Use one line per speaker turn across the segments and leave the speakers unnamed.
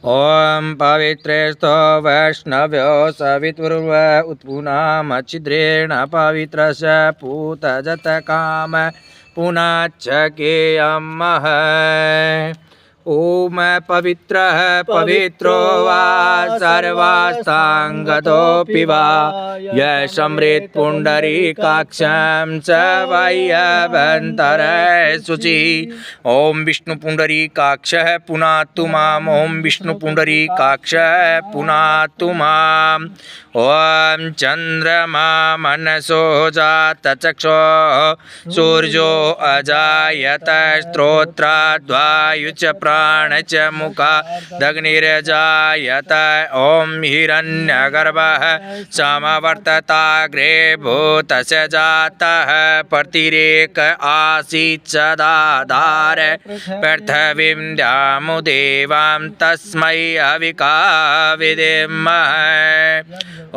ओम पवित्रेस्तो वैष्णव्यो सवितुर्व उत्पुनामच्छिद्रेण पवित्रस्य पूतजतकाम पुनाच्च केयमः। ओम पवित्रः पवित्रो वा सर्वास्तांगतोऽपि वा यः स्मरेत् पुण्डरीकाक्षं च वह्यभ्यन्तरे शुचि। ओम विष्णु पुण्डरीकाक्षः पुनातु माम्। ओम विष्णु पुण्डरीकाक्षः पुनातु माम्। ओम चंद्रमा मनसो जातचक्षुः सूर्यो अजायत स्त्रोत्राद्वायुच प्राण च मुखादग्निर्जायत। ओम हिरण्यगर्भः समवर्तताग्रे भूतस्य जातः प्रतिरेक आसीत् सदाधार पृथिवीं द्यामु देवां तस्मै हविका विधेमहे।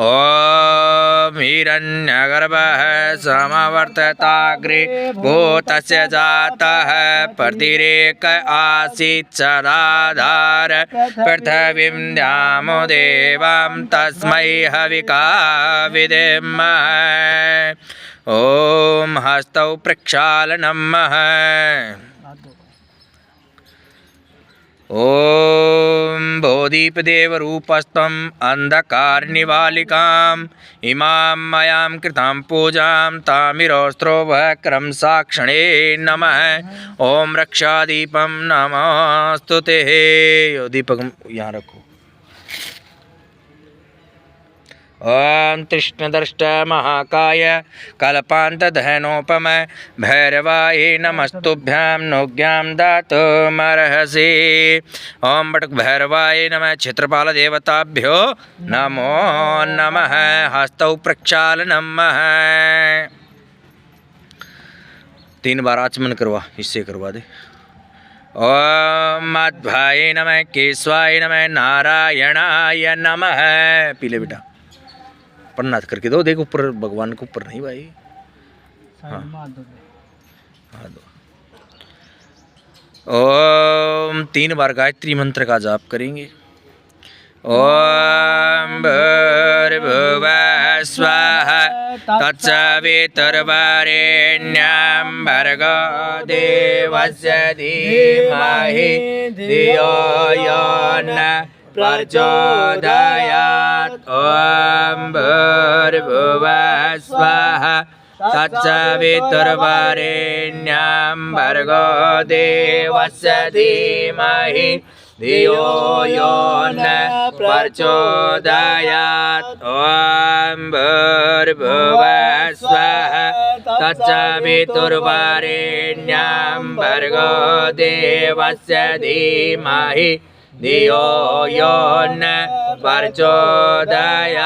ओम हिरण्यगर्भः समवर्तताग्रे भूतस्य जातः प्रतिरेक आसीत् सदाधार पृथिवीं द्यामो देवां तस्मै हविका विधेमहे। ओम हस्तौ प्रक्षालनमः। ओम बोधिपदेवरूपस्त्वम् अंधकारनिवालिकाम् इमां मयां कृतां पूजां तामिरोस्त्रोवक्रं साक्षणे नमः। ओम रक्षादीपं नमोस्तुते। यो दीपक यहाँ रखो। ओम कृष्णदृष्ट महाकाय कल्पान्तधनोपम भैरवाय नमस्तुभ्यां नोज्ञां दातुमर्हसि। ओम बटक भैरवाय नमः। क्षेत्रपाल देवताभ्यो नमो नमः। हस्तौ प्रक्षालनमः। 3 बार आचमन करवा, इससे करवा दे। ओम मध्वाय नमः केशवाय नमः नारायणाय नमः। पीले बेटा प्रणाम करके दो। देखो ऊपर भगवान के ऊपर नहीं भाई। हाँ हाँ दो। ओम 3 बार गायत्री मंत्र का जाप करेंगे। ओम भूर्भुवः स्वः तत्सवितुर्वरेण्यं भर्गो देवस्य धीमहि धियो यो न प्रचोदयात्। ओम भूर्भुवः स्वः तत्सवितुर्वरेण्यं भर्गो देवस्य धीमहि धियो यो न प्रचोदयात्। ओम भूर्भुवः स्वः तत्सवितुर्वरेण्यं भर्गो देवस्य धीमहि धियो यो न प्रचोदयात्।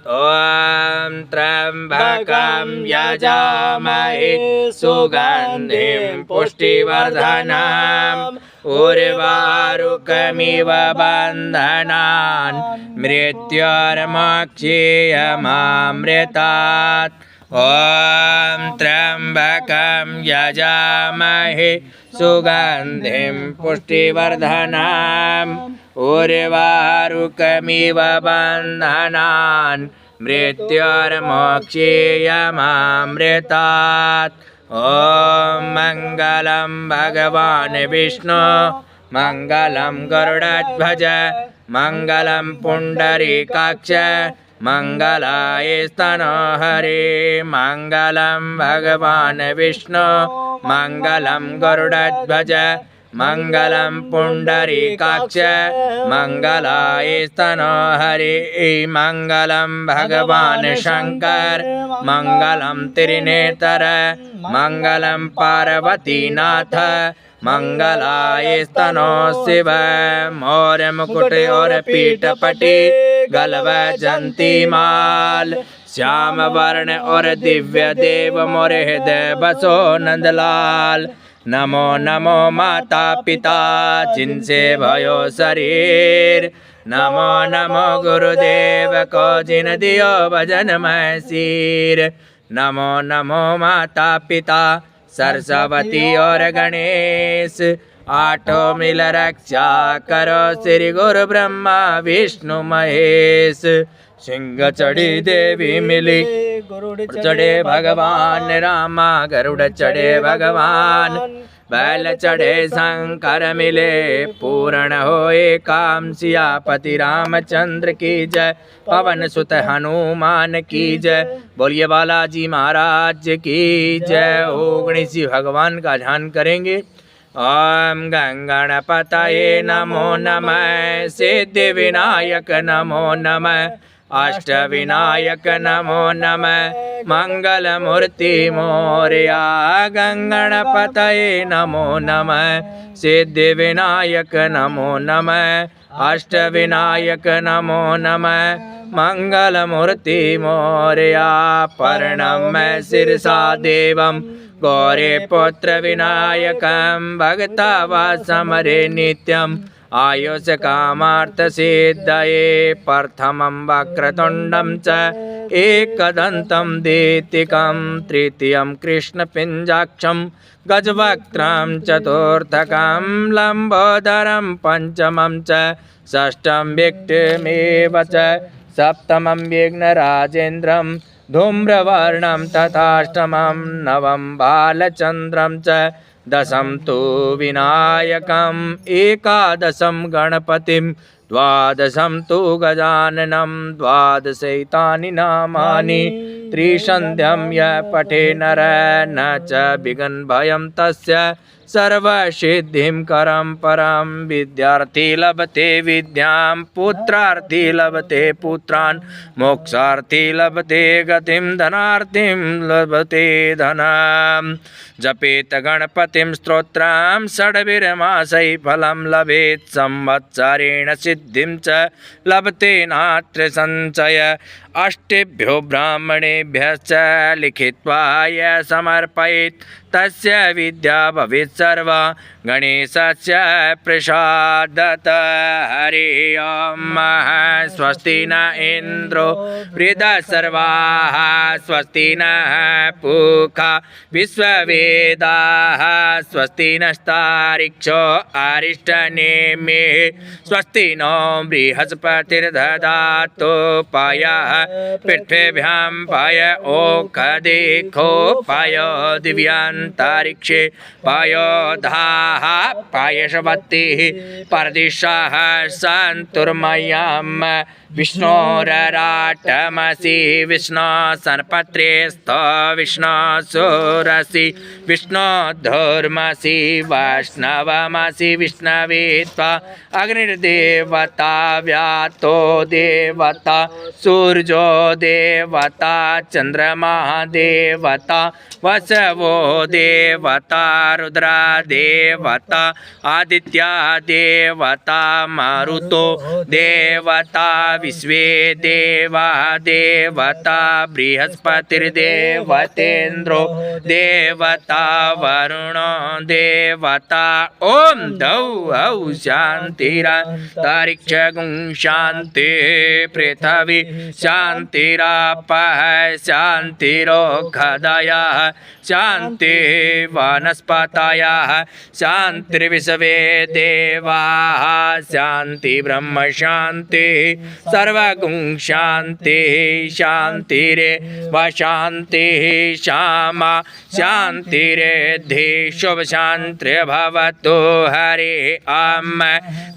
ओम त्र्यंबकं यजामहे सुगन्धिं पुष्टिवर्धनम् उर्वारुकमिव बन्धनान् मृत्योर्मोक्षीयमामृतात्। ओम त्र्यंबकं यजामहे सुगन्धिं पुष्टिवर्धनम् उर्वारुकमिव बन्धनान् मृत्योर्मोक्षीयमामृतात्। ओम मंगलम भगवान् विष्णु मंगलम गरुडध्वज मंगलम पुंडरीकाक्ष मंगलाय स्तनो हरे। मंगलम भगवान् विष्णु मंगलम गरुडध्वज मंगलम पुंडरीकाक्ष मंगलाय स्तनो हरे। मंगलम भगवान् शंकर मंगलम त्रिनेत्र मंगलम पार्वतीनाथ मंगलाय स्तनो शिव। मौर्य मुकुट और पीठपटी गलव जंती माल श्याम वर्ण और दिव्य देव मोर हृदय बसो नंदलाल। नमो नमो माता पिता जिनसे भयो शरीर। नमो नमो गुरुदेव को जिन दियो भजन मैं सिर। नमो नमो माता पिता सरस्वती और गणेश आठो मिल रक्षा करो श्री गुरु ब्रह्मा विष्णु महेश। सिंह चढ़ी देवी मिली गरुड़ चढ़े भगवान रामा, गरुड़ चढ़े भगवान। बैल चढ़े शंकर मिले पूर्ण होए काम, सियापति रामचंद्र की जय, पवन सुत हनुमान की जय। बोलिए बालाजी महाराज की जय। गणेश भगवान का ध्यान करेंगे। ओम गंगणपतये नमो नमः, सिद्धि विनायक नमो नमः, अष्ट विनायक नमो नमः, मंगल मूर्ति मोरया। गंगणपतये नमो नमः, सिद्धि विनायक नमो नमः, अष्ट विनायक नमो नमः, मंगल मूर्ति मोरया। प्रणम्य शिरसा देवं गौरी पुत्र विनायकं, भक्तवासमरे नित्यं आयुष कामार्थ सिद्धये। प्रथमं वक्रतुण्डं च एकदन्तं द्वितीयं, तृतीयं कृष्णपिञ्जाक्षं गजवक्त्रं चतुर्थकं, लम्बोदरं पंचमं च षष्ठं विष्णुमेव च, सप्तमं विघ्नराजेन्द्रं धूम्रवर्णं तथाष्टमं, नवं बालचन्द्रं च, दशम तु विनायकम्, एकादशं गणपतिं, द्वादशं तु गजाननं, द्वादशैतानि नामानि। त्रिसन्ध्यं यः पठे नरः न च विघ्नभयं तस्य, सर्वसिद्धिं करं परं। विद्यार्थी लभते विद्यां, पुत्रार्थी लभते पुत्रान्, मोक्षार्थी लभते गतिं, धनार्थिं लभते धनम्। जपेत गणपतिं स्तोत्रं षड्भिर्मासैः फलं लभेत्, संवत्सरेण सिद्धिं च लभते नात्र संशय। अष्टेभ्यो ब्राह्मणेभ्यश्च लिखित्वा यः समर्पयेत्, तस्य विद्या भवेत् सर्वा गणेशस्य प्रसादतः। हरि ओम। स्वस्ति न इन्द्रो वृद्धसर्वाः, स्वस्ति नः पूषा विश्ववेदाः, स्वस्ति नस्तार्क्ष्यो अरिष्टनेमिः, स्वस्ति नो बृहस्पतिर्दधातु पायः पृथिव्यां पाय ओखदेखो पायो दिव्यान्तरिक्षे पायो धाः पायशवत्तिः परदिशाः सन्तुर्मयम्। विष्णोरराटमसि विष्णु सनपत्रे स्थ विष्णु सुरसि विष्णु धर्मसि वैष्णवमसि विष्णवे त्वा अग्निर्देवता व्यातो देवता सूर्यो देवता चंद्रमा देवता वसवो देवता रुद्रा देवता आदित्या देवता मारुतो देवता विश्वे देवा देवता बृहस्पतिर्देवतेन्द्रो देवता वरुणो देवता। ओम दौ औ शांतिरान्तरिक्ष शांति पृथ्वी शांतिरापः शांतिरोषधयः शांति वनस्पतयः शांतिर्विश्वे देवाः शांति ब्रह्म शांति सर्वगुण शांति शांतिरे व शांति श्यामा शांतिरेद्धि शुभ शांति भवतु। हरि ओम।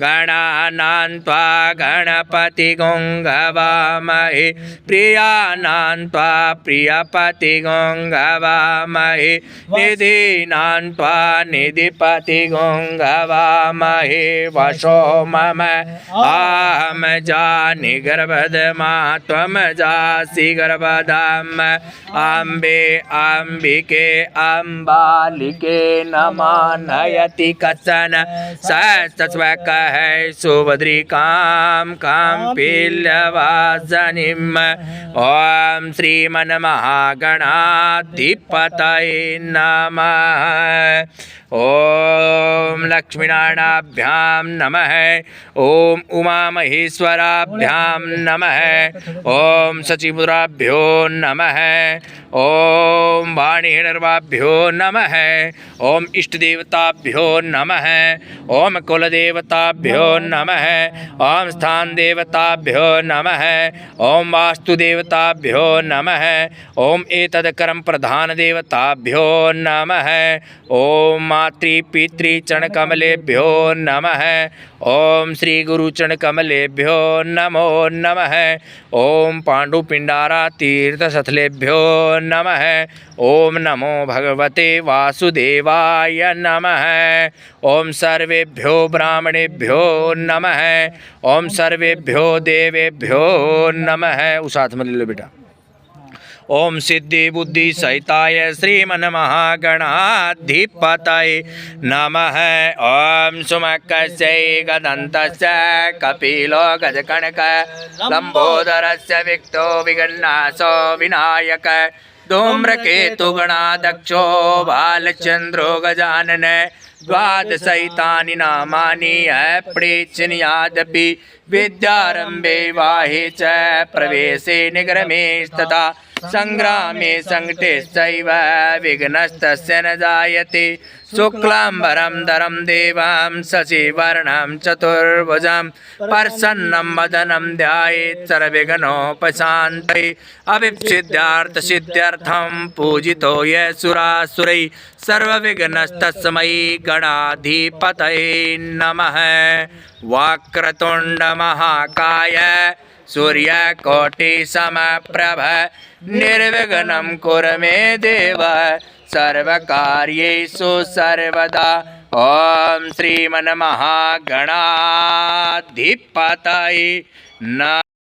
गणानां त्वा गणपति गवामहे प्रियानां त्वा प्रियपति गवामहे निधीनां त्वा निधिपति गवामहे। वशो मम अहं जानि गर्भधमा त्वं जासि गर्भधाम। अम्बे अम्बिके अम्बालिके नमः नयति कश्चन सस्वकः सुभद्रिकां काम्पील्यवासनिम्। ॐ श्रीमन्महागणाधिपतये नमः। ओम लक्ष्मीनारायणाभ्यां नमः। ओम उमामहेश्वराभ्यां नमः। ओम सचिमुद्राभ्यो नमः। ओम वाणीर्वाभ्यो नमः। ओम इष्टदेवताभ्यो नमः। ओम कुलदेवताभ्यो नमः। ओम स्थान देवताभ्यो नमः। ओम वास्तुदेवताभ्यो नमः। ओम एतद्कर्म प्रधान देवताभ्यो नमः। ओम मातृ पितृ चरणकमलेभ्यो नमः। ओम श्री गुरु चरणकमलेभ्यो नमो नमः। ओम पाण्डुपिण्डारा तीर्थसथलेभ्यो नमः। ओम नमो भगवते वासुदेवाय नमः। ओम सर्वेभ्यो ब्राह्मणेभ्यो नमः। ओम सर्वेभ्यो देवेभ्यो नमः। उसाथ में ले लो बेटा। ओम सिद्धि बुद्धि सहिताय श्रीमन्महागणाधिपतये नमः। ओम सुमकस्य गदन्तस्य कपिलो गजकणक लंबोदरस्य विक्तो विगन्नासो विनायक धूम्रकेतुगणाध्यक्षो बालचन्द्रो गजानन द्वादशैतानि नामानि प्रेक्षणीयादपि विद्यारम्भे वाहे च प्रवेशे निगरमे तथा संग्रामे संकटेश्चैव विघ्नस्तस्य न जायते। शुक्लाम्बरं धरं देवां शशिवर्णं चतुर्भुजं प्रसन्नं वदनं ध्यायेत् सर्वविघ्नोपशान्तये। अभिष्टिसिद्ध्यर्थं पूजितो यः सुरासुरैः सर्वविघ्नस्तस्मै गणाधिपतये नमः। वक्रतुण्ड महाकाय सूर्यकोटिसमप्रभ निर्विघ्नं कुरु मे देव सर्वकार्येषु सर्वदा। ओम श्रीमन्महागणाधिपतये नमः।